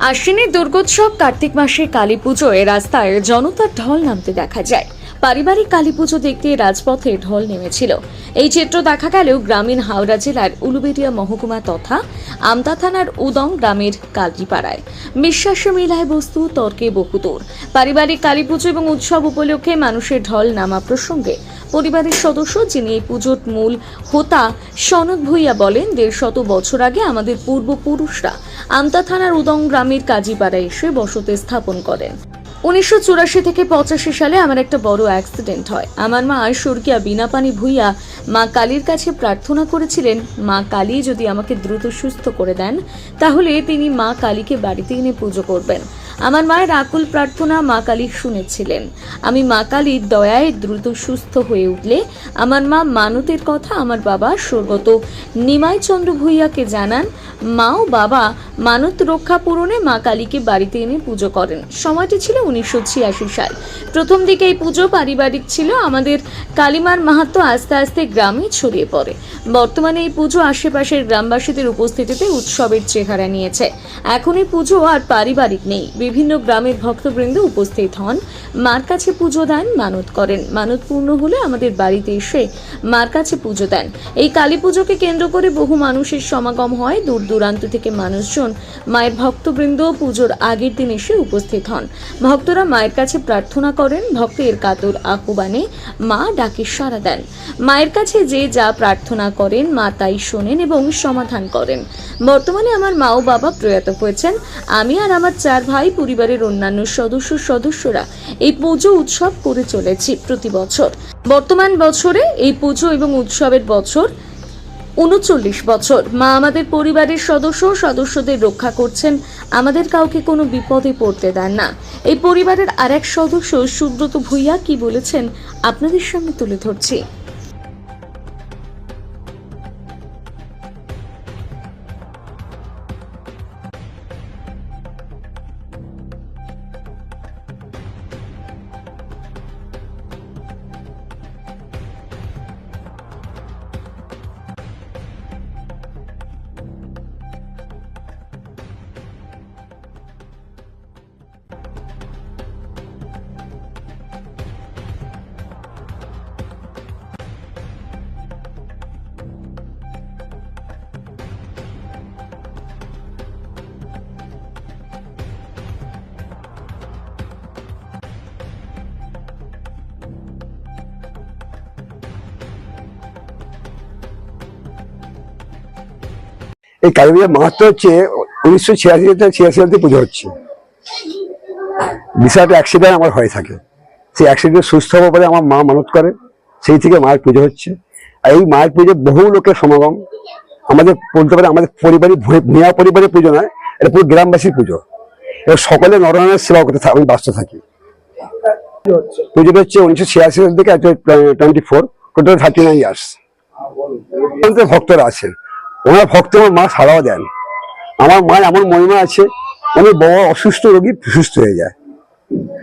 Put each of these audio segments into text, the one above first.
আশ্বিনের দুর্গোৎসব কার্তিক মাসে কালী পুজোয় রাস্তায় জনতার ঢল নামতে দেখা যায়। পারিবারিক কালী পুজো দেখতে রাজপথে ঢল নেমেছিল। এই চিত্র দেখা গেল গ্রামীণ হাওড়া জেলার উলুবেড়িয়া মহকুমা তথা আমতা থানার উদং গ্রামের কালীপাড়ায়। বিশ্বাসে মিলায় বস্তু, তর্কে বহুদূর। পারিবারিক কালী পুজো এবং উৎসব উপলক্ষে মানুষের ঢল নামা প্রসঙ্গে পরিবারের সদস্য, যিনি এই পুজোর মূল হোতা, সনদ ভূঁইয়া বলেন, 150 বছর আগে আমাদের পূর্বপুরুষরা আমতা থানার উদং গ্রামের কাজীপাড়ায় এসে বসতি স্থাপন করেন। 1984 থেকে 85 সালে আমার একটা বড় অ্যাক্সিডেন্ট হয়। আমার মা স্বর্গীয়া বিনাপানি ভূঁইয়া মা কালীর কাছে প্রার্থনা করেছিলেন, মা কালী যদি আমাকে দ্রুত সুস্থ করে দেন তাহলে তিনি মা কালীকে বাড়িতে এনে পুজো করবেন। আমার মায়ের আকুল প্রার্থনা মা কালী শুনেছিলেন। আমি মা কালীর দয়ায় দ্রুত সুস্থ হয়ে উঠলে আমার মা মানতের কথা আমার বাবা স্বর্গত নিমাই চন্দ্র ভূঁইয়াকে জানান। মা ও বাবা মানত রক্ষা পূরণে মা কালীকে বাড়িতে এনে পুজো করেন। সময়টি ছিল 1986 সাল। প্রথম দিকে এই পুজো পারিবারিক ছিল। আমাদের কালীমার মাহাত্ম্য আস্তে আস্তে গ্রামে ছড়িয়ে পড়ে। বর্তমানে এই পুজো আশেপাশের গ্রামবাসীদের উপস্থিতিতে উৎসবের চেহারা নিয়েছে। এখন এই পুজো আর পারিবারিক নেই। বিভিন্ন গ্রামের ভক্তবৃন্দ উপস্থিত হন, মার কাছে পুজো দেন, মানত করেন। মানত পূর্ণ হলে আমাদের বাড়িতে এসে মার কাছে পুজো দেন। এই কালী পুজোকে কেন্দ্র করে বহু মানুষের সমাগম হয়। দূর দূরান্ত থেকে মানুষজন, মায়ের ভক্তবৃন্দ পুজোর আগের দিন এসে উপস্থিত হন। ভক্তরা মায়ের কাছে প্রার্থনা করেন। ভক্তের কাতর আহ্বানে মা ডাকে সাড়া দেন। মায়ের কাছে যে যা প্রার্থনা করেন মা তাই শোনেন এবং সমাধান করেন। বর্তমানে আমার মা ও বাবা প্রয়াত হয়েছেন। আমি আর আমার 4 ভাই, পরিবারের অন্যান্য সদস্যরা এই পুজো উৎসব করে চলেছি প্রতি বছর। বর্তমান বছরে এই পুজো এবং উৎসবের বছর 39 বছর। মা আমাদের পরিবারের সদস্যদের রক্ষা করছেন, আমাদের কাউকে কোনো বিপদে পড়তে দেন না। এই পরিবারের আরেক সদস্য সুব্রত ভূঁইয়া কি বলেছেন আপনাদের সামনে তুলে ধরছি। এই কালী পূজার মাহাত্ম্য হচ্ছে 1986 সালে পুজো হচ্ছে। বিশাল একটা অ্যাক্সিডেন্ট আমার হয়ে থাকে। সেই অ্যাক্সিডেন্ট সুস্থ হওয়ার পরে আমার মা মানত করে, সেই থেকে মায়ের পুজো হচ্ছে। আর এই মায়ের পুজো বহু লোকের সমাগম। আমাদের বলতে পারে আমাদের ভূঁইয়া পরিবারের পুজো নয়, এটা পুরো গ্রামবাসীর পুজো। এবার সকলে নরনারায়ণের সেবা করতে আমি ব্যস্ত থাকি। পুজোটা হচ্ছে 1986 সাল থেকে 24, টোটাল 39 ইয়ার্স। ভক্তরা আছেন, ওনার ভক্ত আমার মা সাড়াও দেন। আমার মায়ের এমন মহিমা আছে, উনি বড় অসুস্থ রোগী সুস্থ হয়ে যায়।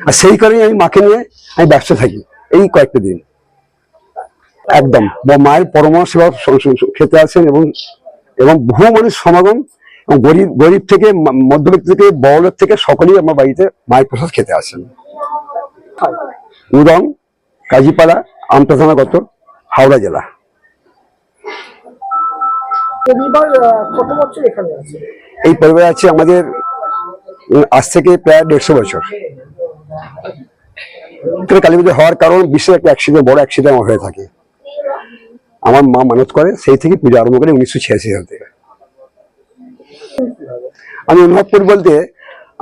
আর সেই কারণে আমি মাকে নিয়ে আমি ব্যস্ত থাকি এই কয়েকটা দিন। একদম মায়ের পরম সেবা খেতে আসেন এবং বহু মানুষ সমাগম, এবং গরিব থেকে মধ্যবিত্ত থেকে বড়লোক থেকে সকলেই আমার বাড়িতে মায়ের প্রসাদ খেতে আসেন। উদং, কাজীপাড়া, আমতা থানা গত, হাওড়া জেলা। এই পরিবার আছে আমাদের আজ থেকে প্রায় 150 বছর। কালী পুজো হওয়ার কারণ বিশেষ একটা অ্যাক্সিডেন্ট, বড় অ্যাক্সিডেন্ট হয়ে থাকে। আমার মা মানত করে, সেই থেকে পুজো আরম্ভ করে 1986 সাল থেকে। আমি অনুভব করি বলতে,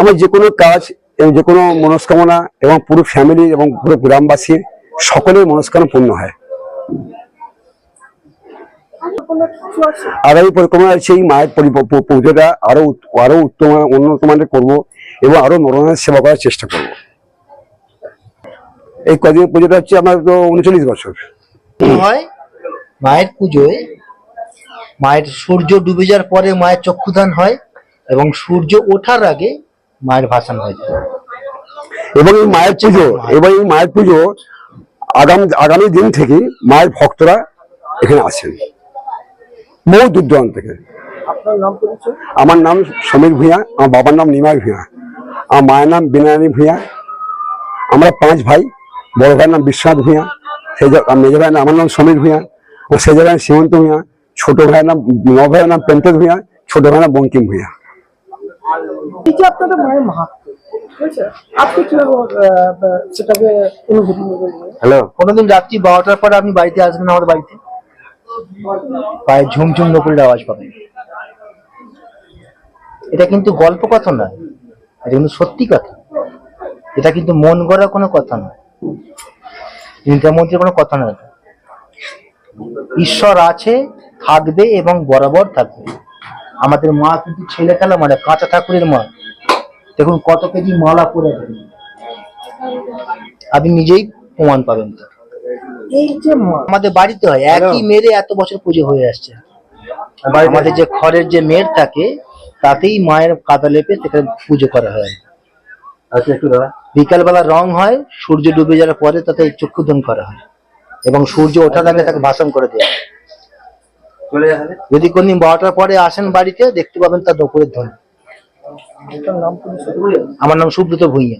আমার যে কোনো কাজ এবং যে কোনো মনস্কামনা এবং পুরো ফ্যামিলি এবং পুরো গ্রামবাসী সকলের মনস্কামনা পূর্ণ হয়। আর এই পরিকল্পনা আছে এই মায়ের পুজোটা আরো উন্নত মানের করবো এবং আরো নরনারায়ণের সেবা করার চেষ্টা করব। এই কদিন পুজোটা হচ্ছে আমার 39 বছর হয়। মায়ের পুজোয় মায়ের সূর্য ডুবে যাওয়ার পরে মায়ের চক্ষুদান হয় এবং সূর্য ওঠার আগে মায়ের ভাসান হয়ে যায়। এবং এই মায়ের পুজো আগামী দিন থেকে মায়ের ভক্তরা এখানে আসেন বহু দূর দূরান্ত থেকে। আপনার নাম পরিচয়? আমার নাম সমীর ভূঁইয়া, আমার বাবার নাম নিমাই ভূঁইয়া, আমার মায়ের নাম বিনারানী ভূঁইয়া। আমরা 5 ভাই। বড় ভাইয়ের নাম বিশ্বনাথ ভূঁইয়া, মেজো ভাইয়ের নাম, আমার নাম সমীর ভূঁইয়া, আমার সেজ ভাইয়ের নাম সীমন্ত ভূঁইয়া, ছোট ভাইয়ের নাম ভাইয়ের নাম প্রেমচাঁদ ভূঁইয়া, ছোট ভাইয়ের নাম বঙ্কিম ভূঁইয়া। এই যে আপনাদের মায়ের মাহাত্ম্য, ঠিক আছে, আপনি কিভাবে সেটাকে অনুভূতি করবেন? হ্যালো, কোনোদিন রাত্রি 12টার পরে আপনি বাড়িতে আসবেন আমার বাড়িতে, পায়ে ঝুমঝুম নকুলের আওয়াজ পাবেন। এটা কিন্তু গল্প কথা নয়, এটা কিন্তু সত্যি কথা। এটা কিন্তু মন গড়া কোনো কথা নয়, চিন্তার মধ্যে কোনো কথা নয়। ঈশ্বর আছে, থাকবে এবং বরাবর থাকবে। আমাদের মা কিন্তু ছেলে খেলা মানে কাঁচা ঠাকুরের মা। দেখুন কত কেজি মালা পরে থাকে, আপনি নিজেই প্রমাণ পাবেন। তো এই যে মা, আমাদের বাড়িতে হয় একই মেরে এত বছর পুজো হয়ে আসছে। আমাদের যে খড়ের যে মেয়ের থাকে তাতেই মায়ের কাদা লেপে সেখানে পুজো করা হয়। বিকালবেলা রং হয়, সূর্য ডুবে যাওয়ার পরে তাতে চক্ষুদান করা হয় এবং সূর্য ওঠার আগে তাকে ভাষণ করে দেওয়া হয়। যদি কোনদিন 12টার পরে আসেন বাড়িতে দেখতে পাবেন তার দুপুরের ধ্বনি। আপনার নাম পরিচয়? আমার নাম সুব্রত ভূঁইয়া।